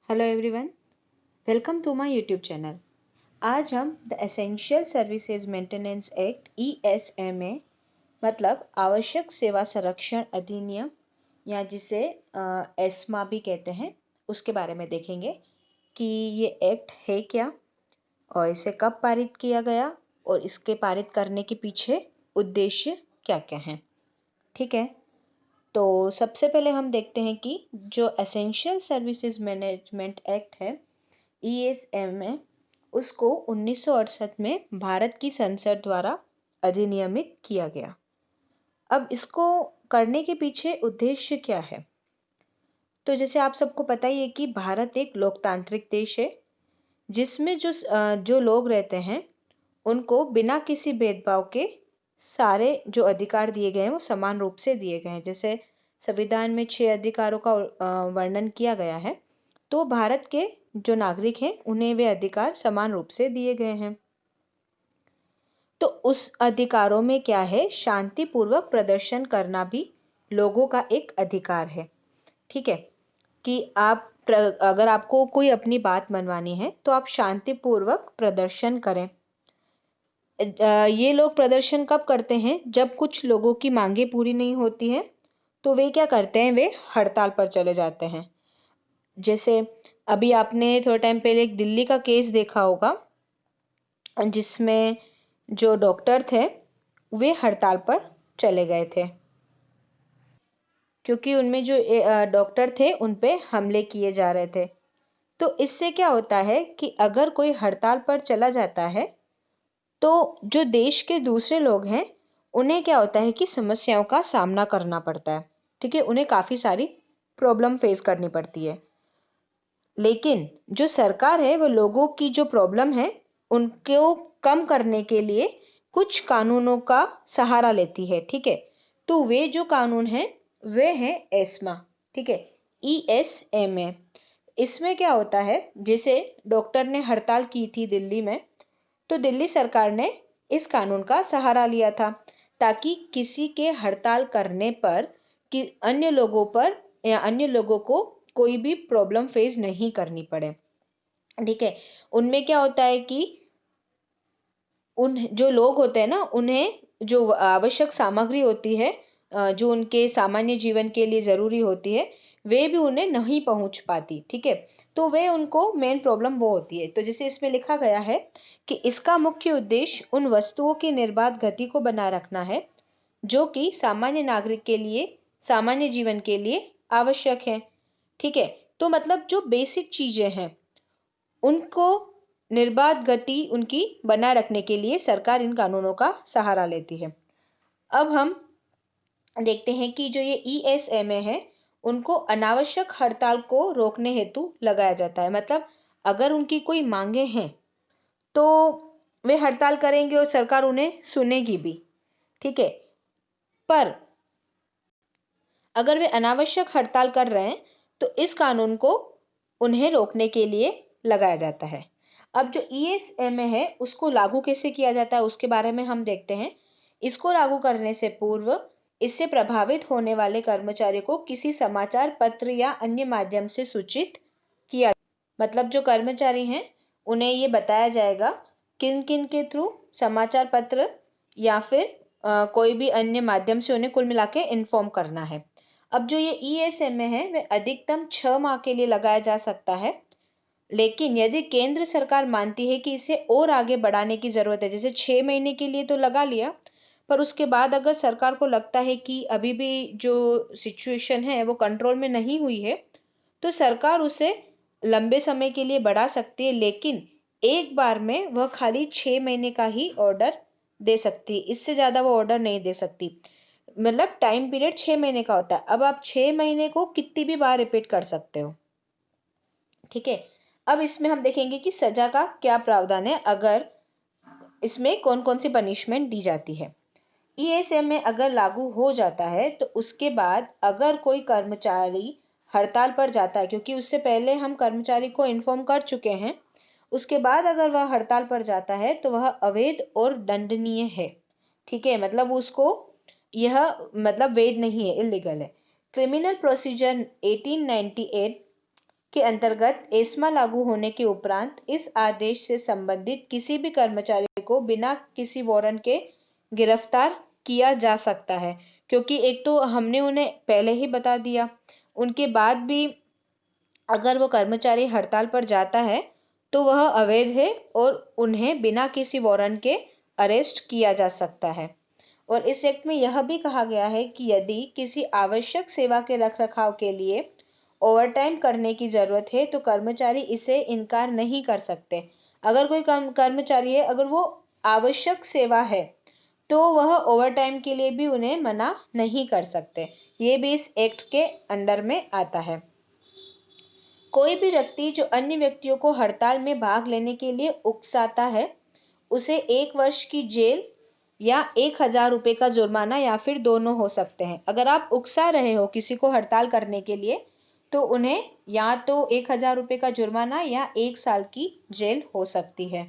Hello everyone, welcome to my YouTube channel. आज हम the essential services maintenance act ESMA मतलब आवश्यक सेवा संरक्षण अधिनियम या जिसे एस्मा भी कहते हैं उसके बारे में देखेंगे कि ये एक्ट है क्या और इसे कब पारित किया गया और इसके पारित करने के पीछे उद्देश्य क्या क्या हैं। ठीक है, तो सबसे पहले हम देखते हैं कि जो एसेंशियल सर्विसेज मैनेजमेंट एक्ट है ESMA उसको 1968 में भारत की संसद द्वारा अधिनियमित किया गया। अब इसको करने के पीछे उद्देश्य क्या है? तो जैसे आप सबको पता ही है कि भारत एक लोकतांत्रिक देश है जिसमें जो लोग रहते हैं उनको बिना किसी भेदभाव के सारे जो अधिकार दिए गए हैं वो समान रूप से दिए गए हैं। जैसे संविधान में 6 अधिकारों का वर्णन किया गया है, तो भारत के जो नागरिक हैं उन्हें वे अधिकार समान रूप से दिए गए हैं। तो उस अधिकारों में क्या है, शांतिपूर्वक प्रदर्शन करना भी लोगों का एक अधिकार है। ठीक है, कि अगर आपको कोई अपनी बात मनवानी है तो आप शांतिपूर्वक प्रदर्शन करें। ये लोग प्रदर्शन कब करते हैं? जब कुछ लोगों की मांगे पूरी नहीं होती हैं तो वे क्या करते हैं, वे हड़ताल पर चले जाते हैं। जैसे अभी आपने थोड़ा टाइम पहले एक दिल्ली का केस देखा होगा जिसमें जो डॉक्टर थे वे हड़ताल पर चले गए थे क्योंकि उनमें जो डॉक्टर थे उन पे हमले किए जा रहे थे। तो इससे क्या होता है कि अगर कोई हड़ताल पर चला जाता है तो जो देश के दूसरे लोग हैं उन्हें क्या होता है कि समस्याओं का सामना करना पड़ता है। ठीक है, उन्हें काफ़ी सारी प्रॉब्लम फेस करनी पड़ती है। लेकिन जो सरकार है वो लोगों की जो प्रॉब्लम है उनको कम करने के लिए कुछ कानूनों का सहारा लेती है। ठीक है, तो वे जो कानून हैं वे हैं एस्मा। ठीक है, ESMA। इसमें क्या होता है, जैसे डॉक्टर ने हड़ताल की थी दिल्ली में, तो दिल्ली सरकार ने इस कानून का सहारा लिया था ताकि किसी के हड़ताल करने पर कि अन्य लोगों पर या अन्य लोगों को कोई भी प्रॉब्लम फेस नहीं करनी पड़े। ठीक है, उनमें क्या होता है कि उन जो लोग होते हैं ना उन्हें जो आवश्यक सामग्री होती है जो उनके सामान्य जीवन के लिए ज़रूरी होती है वे भी उन्हें नहीं पहुंच पाती। ठीक है, तो वे उनको मेन प्रॉब्लम वो होती है। तो जैसे इसमें लिखा गया है कि इसका मुख्य उद्देश्य उन वस्तुओं की निर्बाध गति को बनाए रखना है जो कि सामान्य नागरिक के लिए सामान्य जीवन के लिए आवश्यक है। ठीक है, तो मतलब जो बेसिक चीजें हैं उनको निर्बाध गति उनकी बनाए रखने के लिए सरकार इन कानूनों का सहारा लेती है। अब हम देखते हैं कि जो ये ESMA है उनको अनावश्यक हड़ताल को रोकने हेतु लगाया जाता है। मतलब अगर उनकी कोई मांगे हैं तो वे हड़ताल करेंगे और सरकार उन्हें सुनेगी भी। ठीक है, पर अगर वे अनावश्यक हड़ताल कर रहे हैं तो इस कानून को उन्हें रोकने के लिए लगाया जाता है। अब जो ESMA है उसको लागू कैसे किया जाता है उसके बारे में हम देखते हैं। इसको लागू करने से पूर्व इससे प्रभावित होने वाले कर्मचारी को किसी समाचार पत्र या अन्य माध्यम से सूचित किया। मतलब जो कर्मचारी हैं उन्हें ये बताया जाएगा किन किन के थ्रू, समाचार पत्र या फिर कोई भी अन्य माध्यम से उन्हें कुल मिला के इन्फॉर्म करना है। अब जो ये ESMA है वह अधिकतम 6 माह के लिए लगाया जा सकता है, लेकिन यदि केंद्र सरकार मानती है कि इसे और आगे बढ़ाने की जरूरत है, जैसे 6 महीने के लिए तो लगा लिया पर उसके बाद अगर सरकार को लगता है कि अभी भी जो सिचुएशन है वो कंट्रोल में नहीं हुई है तो सरकार उसे लंबे समय के लिए बढ़ा सकती है, लेकिन एक बार में वह खाली 6 महीने का ही ऑर्डर दे सकती है, इससे ज्यादा वो ऑर्डर नहीं दे सकती। मतलब टाइम पीरियड 6 महीने का होता है। अब आप 6 महीने को कितनी भी बार रिपीट कर सकते हो। ठीक है, अब इसमें हम देखेंगे कि सजा का क्या प्रावधान है, अगर इसमें कौन कौन सी पनिशमेंट दी जाती है। ESMA अगर लागू हो जाता है तो उसके बाद अगर कोई कर्मचारी हड़ताल पर जाता है, क्योंकि उससे पहले हम कर्मचारी को इन्फॉर्म कर चुके हैं, उसके बाद अगर वह हड़ताल पर जाता है तो वह अवैध और दंडनीय है। ठीक है, मतलब उसको यह मतलब वैध नहीं है, इलीगल है। क्रिमिनल प्रोसीजर 1898 के अंतर्गत एस्मा लागू होने के उपरांत इस आदेश से संबंधित किसी भी कर्मचारी को बिना किसी वारंट के गिरफ्तार किया जा सकता है, क्योंकि एक तो हमने उन्हें पहले ही बता दिया, उनके बाद भी अगर वो कर्मचारी हड़ताल पर जाता है तो वह अवैध है और उन्हें बिना किसी वारंट के अरेस्ट किया जा सकता है। और इस एक्ट में यह भी कहा गया है कि यदि किसी आवश्यक सेवा के रखरखाव के लिए ओवरटाइम करने की जरूरत है तो कर्मचारी इसे इनकार नहीं कर सकते। अगर कोई कर्मचारी है, अगर वो आवश्यक सेवा है तो वह ओवरटाइम के लिए भी उन्हें मना नहीं कर सकते। ये भी इस एक्ट के अंडर में आता है। कोई भी व्यक्ति जो अन्य व्यक्तियों को हड़ताल में भाग लेने के लिए उकसाता है, उसे 1 वर्ष की जेल या 1,000 रुपए का जुर्माना या फिर दोनों हो सकते हैं। अगर आप उकसा रहे हो किसी को हड़ताल करने के लिए तो उन्हें या तो 1,000 रुपए का जुर्माना या 1 साल की जेल हो सकती है।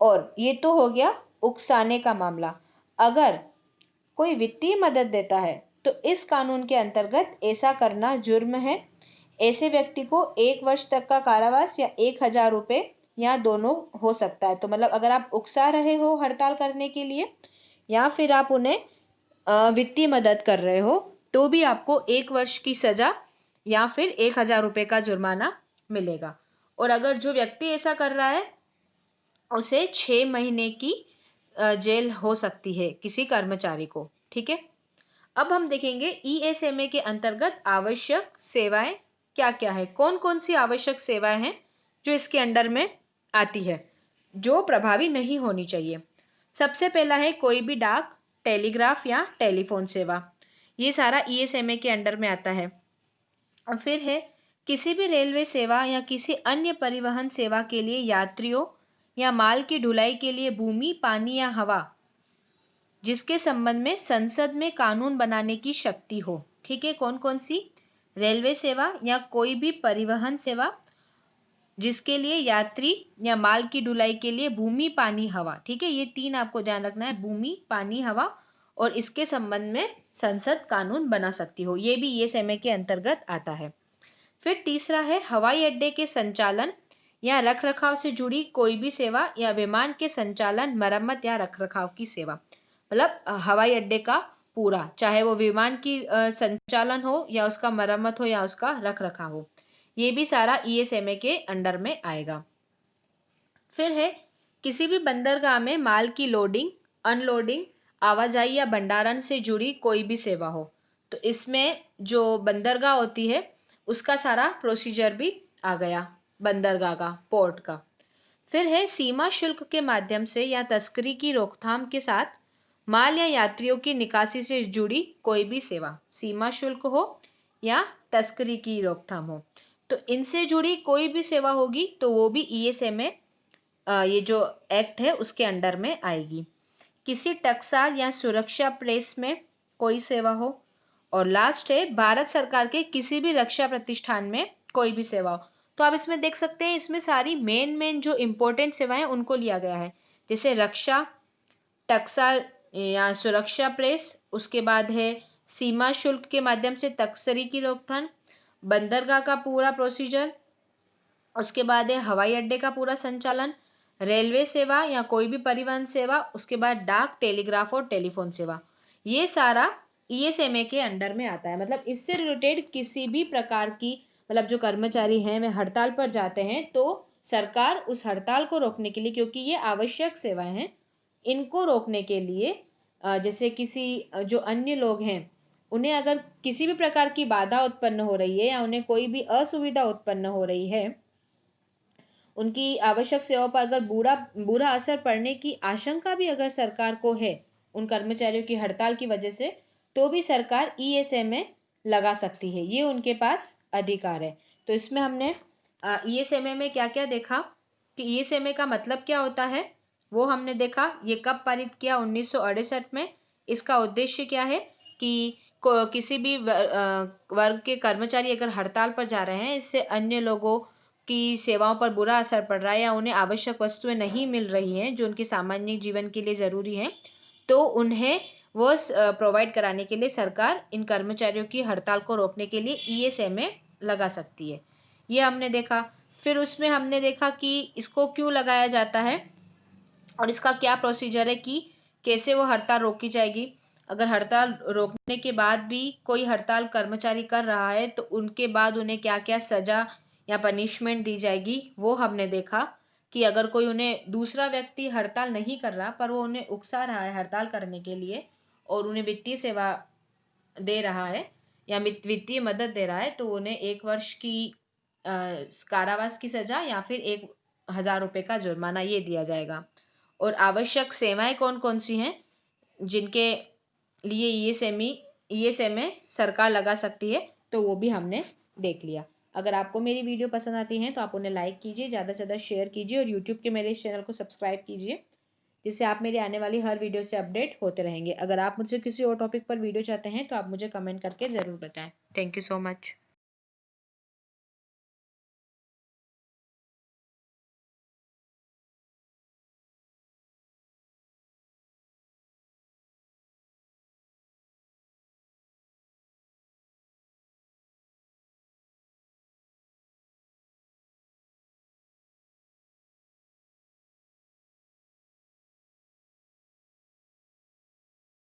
और ये तो हो गया उकसाने का मामला। अगर कोई वित्तीय मदद देता है तो इस कानून के अंतर्गत ऐसा करना जुर्म है। ऐसे व्यक्ति को 1 वर्ष तक का कारावास या 1,000 रुपए या दोनों हो सकता है। तो मतलब अगर आप उकसा रहे हो हड़ताल करने के लिए या फिर आप उन्हें वित्तीय मदद कर रहे हो तो भी आपको 1 वर्ष की सजा या फिर 1,000 रुपए का जुर्माना मिलेगा। और अगर जो व्यक्ति ऐसा कर रहा है उसे 6 महीने की जेल हो सकती है किसी कर्मचारी को। ठीक है, अब हम देखेंगे ईएसएमए के अंतर्गत आवश्यक सेवाएं क्या क्या है, कौन कौन सी आवश्यक सेवाएं हैं जो इसके अंडर में आती है, जो प्रभावी नहीं होनी चाहिए। सबसे पहला है कोई भी डाक, टेलीग्राफ या टेलीफोन सेवा, ये सारा ईएसएमए के अंडर में आता है। और फिर है किसी भी रेलवे सेवा या किसी अन्य परिवहन सेवा के लिए यात्रियों या माल की ढुलाई के लिए भूमि, पानी या हवा जिसके संबंध में संसद में कानून बनाने की शक्ति हो। ठीक है, कौन कौन सी? रेलवे सेवा या कोई भी परिवहन सेवा जिसके लिए यात्री या माल की ढुलाई के लिए भूमि, पानी, हवा। ठीक है, ये 3 आपको ध्यान रखना है, भूमि, पानी, हवा, और इसके संबंध में संसद कानून बना सकती हो। ये भी ईएसएमए के अंतर्गत आता है। फिर तीसरा है हवाई अड्डे के संचालन या रखरखाव से जुड़ी कोई भी सेवा या विमान के संचालन, मरम्मत या रखरखाव की सेवा। मतलब हवाई अड्डे का पूरा, चाहे वो विमान की संचालन हो या उसका मरम्मत हो या उसका रखरखाव हो, ये भी सारा ईएसएमए के अंडर में आएगा। फिर है किसी भी बंदरगाह में माल की लोडिंग, अनलोडिंग, आवाजाही या भंडारण से जुड़ी कोई भी सेवा हो, तो इसमें जो बंदरगाह होती है उसका सारा प्रोसीजर भी आ गया, बंदरगाह का, पोर्ट का। फिर है सीमा शुल्क के माध्यम से या तस्करी की रोकथाम के साथ माल या यात्रियों की निकासी से जुड़ी कोई भी सेवा, सीमा शुल्क हो या तस्करी की रोकथाम हो, तो इनसे जुड़ी कोई भी सेवा होगी तो वो भी ईएसएमए ये जो एक्ट है उसके अंडर में आएगी। किसी टकसाल या सुरक्षा प्रेस में कोई सेवा हो, और लास्ट है भारत सरकार के किसी भी रक्षा प्रतिष्ठान में कोई भी सेवा हो। तो आप इसमें देख सकते हैं, इसमें सारी मेन जो इंपॉर्टेंट सेवाएं उनको लिया गया है, जैसे रक्षा, टकसाल या सुरक्षा प्रेस, उसके बाद है सीमा शुल्क के माध्यम से तस्करी की रोकथाम, बंदरगाह का पूरा प्रोसीजर, उसके बाद है हवाई अड्डे का पूरा संचालन, रेलवे सेवा या कोई भी परिवहन सेवा, उसके बाद डाक, टेलीग्राफ और टेलीफोन सेवा। ये सारा ईएसएमए के अंडर में आता है। मतलब इससे रिलेटेड किसी भी प्रकार की, मतलब जो कर्मचारी हैं वे हड़ताल पर जाते हैं तो सरकार उस हड़ताल को रोकने के लिए, क्योंकि ये आवश्यक सेवाएं हैं, इनको रोकने के लिए जैसे किसी जो अन्य लोग हैं उन्हें अगर किसी भी प्रकार की बाधा उत्पन्न हो रही है या उन्हें कोई भी असुविधा उत्पन्न हो रही है, उनकी आवश्यक सेवाओं पर अगर बुरा असर पड़ने की आशंका भी अगर सरकार को है उन कर्मचारियों की हड़ताल की वजह से, तो भी सरकार ईएसएमए लगा सकती है, ये उनके पास अधिकार है। तो इसमें हमने ईएसएमए में क्या क्या देखा कि ईएसएमए का मतलब क्या होता है, वो हमने देखा। ये कब पारित किया? 1968 में। इसका उद्देश्य क्या है कि किसी भी वर्ग के कर्मचारी अगर हड़ताल पर जा रहे हैं, इससे अन्य लोगों की सेवाओं पर बुरा असर पड़ रहा है या उन्हें आवश्यक वस्तुएं नहीं मिल रही हैं जो उनके सामान्य जीवन के लिए जरूरी हैं, तो उन्हें वो प्रोवाइड कराने के लिए सरकार इन कर्मचारियों की हड़ताल को रोकने के लिए ईएसएमए लगा सकती है। ये हमने देखा। फिर उसमें हमने देखा कि इसको क्यों लगाया जाता है और इसका क्या प्रोसीजर है कि कैसे वो हड़ताल रोकी जाएगी। अगर हड़ताल रोकने के बाद भी कोई हड़ताल कर्मचारी कर रहा है तो उनके बाद उन्हें क्या क्या सजा या पनिशमेंट दी जाएगी, वो हमने देखा। कि अगर कोई उन्हें दूसरा व्यक्ति हड़ताल नहीं कर रहा पर वो उन्हें उकसा रहा है हड़ताल करने के लिए और उन्हें वित्तीय सेवा दे रहा है या वित्तीय मदद दे रहा है, तो उन्हें 1 वर्ष की कारावास की सजा या फिर 1,000 रुपए का जुर्माना ये दिया जाएगा। और आवश्यक सेवाएं कौन कौन सी हैं जिनके लिए ईएसएमए सरकार लगा सकती है, तो वो भी हमने देख लिया। अगर आपको मेरी वीडियो पसंद आती है तो आप उन्हें लाइक कीजिए, ज़्यादा से ज़्यादा शेयर कीजिए और यूट्यूब के मेरे इस चैनल को सब्सक्राइब कीजिए, जिससे आप मेरी आने वाली हर वीडियो से अपडेट होते रहेंगे। अगर आप मुझसे किसी और टॉपिक पर वीडियो चाहते हैं तो आप मुझे कमेंट करके ज़रूर बताएं। Thank you so much.